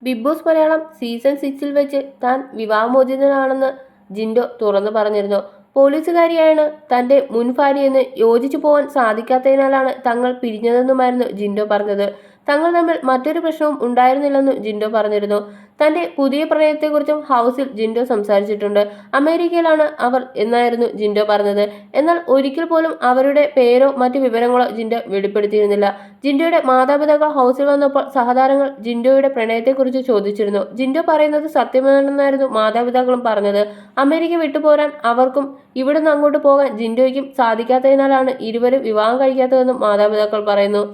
Big boss Malayalam season 6-ൽ വെച്ച് താൻ വിവാഹമോചിതനാണെന്ന് ജിൻഡോ തുറന്നു പറഞ്ഞിരുന്നു. പോലീസുകാരിയാണ് തന്റെ മുൻ ഭാര്യയെന്ന് യോജിച്ചു പോകാൻ സാധിക്കാത്തതിനാലാണ് തങ്ങൾ പിരിഞ്ഞതെന്നുമായിരുന്നു ജിൻഡോ പറഞ്ഞത്. തങ്ങൾ തമ്മിൽ മറ്റൊരു പ്രശ്നവും ഉണ്ടായിരുന്നില്ലെന്നും ജിൻഡോ പറഞ്ഞിരുന്നു. തന്റെ പുതിയ പ്രണയത്തെക്കുറിച്ചും ഹൗസിൽ ജിൻഡോ സംസാരിച്ചിട്ടുണ്ട്. അമേരിക്കയിലാണ് അവർ എന്നായിരുന്നു ജിൻഡോ പറഞ്ഞത്. എന്നാൽ ഒരിക്കൽ പോലും അവരുടെ പേരോ മറ്റു വിവരങ്ങളോ ജിൻഡോ വെളിപ്പെടുത്തിയിരുന്നില്ല. ജിൻഡോയുടെ മാതാപിതാക്കൾ ഹൗസിൽ വന്നപ്പോൾ സഹതാരങ്ങൾ ജിൻഡോയുടെ പ്രണയത്തെക്കുറിച്ച് ചോദിച്ചിരുന്നു. ജിൻഡോ പറയുന്നത് സത്യമാണെന്നായിരുന്നു മാതാപിതാക്കളും പറഞ്ഞത്. അമേരിക്ക വിട്ടുപോരാൻ അവർക്കും ഇവിടുന്ന് അങ്ങോട്ട് പോകാൻ ജിൻഡോയ്ക്കും സാധിക്കാത്തതിനാലാണ് ഇരുവരും വിവാഹം കഴിക്കാത്തതെന്നും മാതാപിതാക്കൾ പറയുന്നു.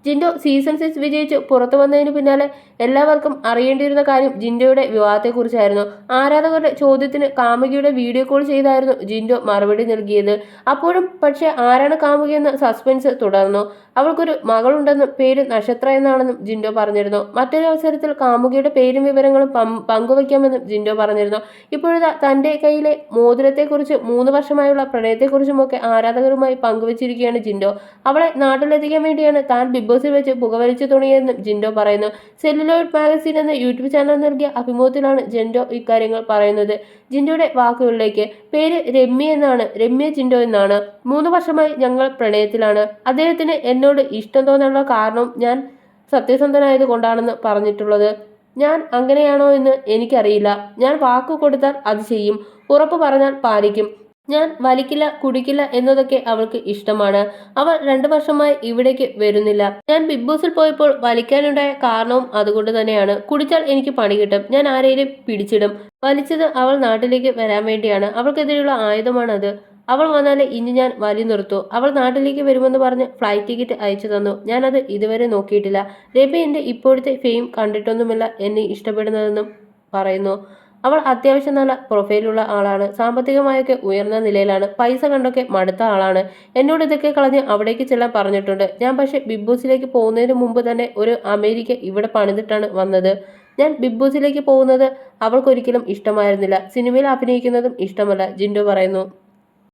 ജിൻഡോ സീസൺ 6 വിജയിച്ച് പുറത്തു വന്നതിന് പിന്നാലെ എല്ലാവർക്കും അറിയേണ്ടിയിരുന്ന കാര്യം ജിൻഡോയുടെ വിവാഹത്തെക്കുറിച്ചായിരുന്നു. ആരാധകരുടെ ചോദ്യത്തിന് കാമുകിയുടെ വീഡിയോ കോൾ ചെയ്തായിരുന്നു ജിൻഡോ മറുപടി നൽകിയത്. അപ്പോഴും പക്ഷേ ആരാണ് കാമുകിയെന്ന സസ്പെൻസ് തുടർന്നു. അവൾക്കൊരു മകളുണ്ടെന്നും പേര് നക്ഷത്ര എന്നാണെന്നും ജിൻഡോ പറഞ്ഞിരുന്നു. മറ്റൊരു അവസരത്തിൽ കാമുകിയുടെ പേരും വിവരങ്ങളും പങ്കുവയ്ക്കാമെന്നും ജിൻഡോ പറഞ്ഞിരുന്നു. ഇപ്പോഴത്തെ തന്റെ കയ്യിലെ മോതിരത്തെക്കുറിച്ച് 3 വർഷമായുള്ള പ്രണയത്തെക്കുറിച്ചുമൊക്കെ ആരാധകരുമായി പങ്കുവച്ചിരിക്കുകയാണ് ജിൻഡോ. അവളെ നാട്ടിലെത്തിക്കാൻ വേണ്ടിയാണ് താൻ ബിഗ് ബോസിൽ വെച്ച് പുകവലിച്ചു തുടങ്ങിയതെന്നും ജിൻഡോ പറയുന്നു. സെല്ലുലോയിഡ് മാഗസിൻ എന്ന യൂട്യൂബ് ചാനൽ നൽകിയ അഭിമുഖത്തിലാണ് ജിൻഡോ ഇക്കാര്യങ്ങൾ പറയുന്നത്. ജിൻഡോയുടെ വാക്കുകളിലേക്ക്, പേര് രമ്യ എന്നാണ്, രമ്യ ജിൻഡോ എന്നാണ്. 3 വർഷമായി ഞങ്ങൾ പ്രണയത്തിലാണ്. അദ്ദേഹത്തിന് എന്നോട് ഇഷ്ടം തോന്നാനുള്ള കാരണവും ഞാൻ സത്യസന്ധനായത് കൊണ്ടാണെന്ന് പറഞ്ഞിട്ടുള്ളത്. ഞാൻ അങ്ങനെയാണോ എന്ന് എനിക്കറിയില്ല. ഞാൻ വാക്കു കൊടുത്താൽ അത് ചെയ്യും, ഉറപ്പ് പറഞ്ഞാൽ പാലിക്കും. ഞാൻ വലിക്കില്ല കുടിക്കില്ല എന്നതൊക്കെ അവൾക്ക് ഇഷ്ടമാണ്. അവൾ 2 വർഷമായി ഇവിടേക്ക് വരുന്നില്ല. ഞാൻ ബിഗ് ബോസിൽ പോയപ്പോൾ വലിക്കാനുണ്ടായ കാരണവും അതുകൊണ്ട് തന്നെയാണ്. കുടിച്ചാൽ എനിക്ക് പണി കിട്ടും, ഞാൻ ആരെയും പിടിച്ചിടും. വലിച്ചത് അവൾ നാട്ടിലേക്ക് വരാൻ വേണ്ടിയാണ്. അവൾക്കെതിരെയുള്ള ആയുധമാണത്. അവൾ വന്നാലേ ഇനി ഞാൻ വലി നിർത്തൂ. അവൾ നാട്ടിലേക്ക് വരുമെന്ന് പറഞ്ഞ് ഫ്ലൈറ്റ് ടിക്കറ്റ് അയച്ചു തന്നു. ഞാനത് ഇതുവരെ നോക്കിയിട്ടില്ല. രവി എൻ്റെ ഇപ്പോഴത്തെ ഫെയിം കണ്ടിട്ടൊന്നുമില്ല എന്നെ ഇഷ്ടപ്പെടുന്നതെന്നും പറയുന്നു. അവൾ അത്യാവശ്യം നല്ല പ്രൊഫൈലുള്ള ആളാണ്. സാമ്പത്തികമായൊക്കെ ഉയർന്ന നിലയിലാണ്. പൈസ കണ്ടൊക്കെ മടുത്ത ആളാണ്. എന്നോട് ഇതൊക്കെ കളഞ്ഞ് അവിടേക്ക് ചെല്ലാൻ പറഞ്ഞിട്ടുണ്ട്. ഞാൻ പക്ഷേ ബിഗ് ബോസിലേക്ക് പോകുന്നതിന് മുമ്പ് തന്നെ ഒരു അമേരിക്ക ഇവിടെ പണിതിട്ടാണ് വന്നത്. ഞാൻ ബിഗ് ബോസിലേക്ക് പോകുന്നത് അവൾക്കൊരിക്കലും ഇഷ്ടമായിരുന്നില്ല. സിനിമയിൽ അഭിനയിക്കുന്നതും ഇഷ്ടമല്ല, ജിൻഡോ പറയുന്നു.